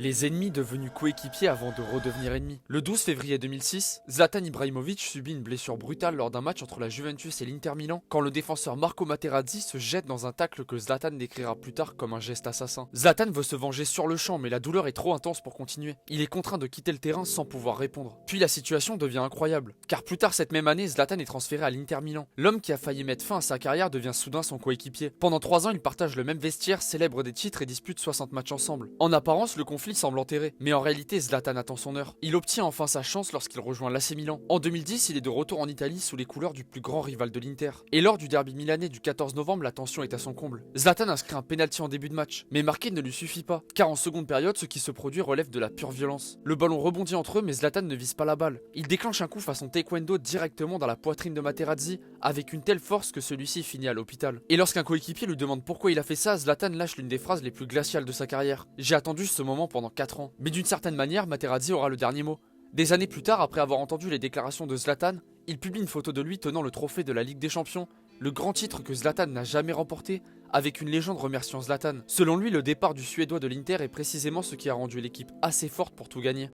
Les ennemis devenus coéquipiers avant de redevenir ennemis. Le 12 février 2006, Zlatan Ibrahimovic subit une blessure brutale lors d'un match entre la Juventus et l'Inter Milan quand le défenseur Marco Materazzi se jette dans un tacle que Zlatan décrira plus tard comme un geste assassin. Zlatan veut se venger sur le champ mais la douleur est trop intense pour continuer. Il est contraint de quitter le terrain sans pouvoir répondre. Puis la situation devient incroyable, car plus tard cette même année, Zlatan est transféré à l'Inter Milan. L'homme qui a failli mettre fin à sa carrière devient soudain son coéquipier. Pendant 3 ans, ils partagent le même vestiaire, célèbrent des titres et disputent 60 matchs ensemble. En apparence, le conflit semble enterré, mais en réalité, Zlatan attend son heure. Il obtient enfin sa chance lorsqu'il rejoint l'AC Milan. En 2010, il est de retour en Italie sous les couleurs du plus grand rival de l'Inter. Et lors du derby milanais du 14 novembre, la tension est à son comble. Zlatan inscrit un pénalty en début de match, mais marquer ne lui suffit pas, car en seconde période, ce qui se produit relève de la pure violence. Le ballon rebondit entre eux, mais Zlatan ne vise pas la balle. Il déclenche un coup façon taekwondo directement dans la poitrine de Materazzi, avec une telle force que celui-ci finit à l'hôpital. Et lorsqu'un coéquipier lui demande pourquoi il a fait ça, Zlatan lâche l'une des phrases les plus glaciales de sa carrière. J'ai attendu ce moment pendant 4 ans. Mais d'une certaine manière, Materazzi aura le dernier mot. Des années plus tard, après avoir entendu les déclarations de Zlatan, il publie une photo de lui tenant le trophée de la Ligue des Champions, le grand titre que Zlatan n'a jamais remporté, avec une légende remerciant Zlatan. Selon lui, le départ du Suédois de l'Inter est précisément ce qui a rendu l'équipe assez forte pour tout gagner.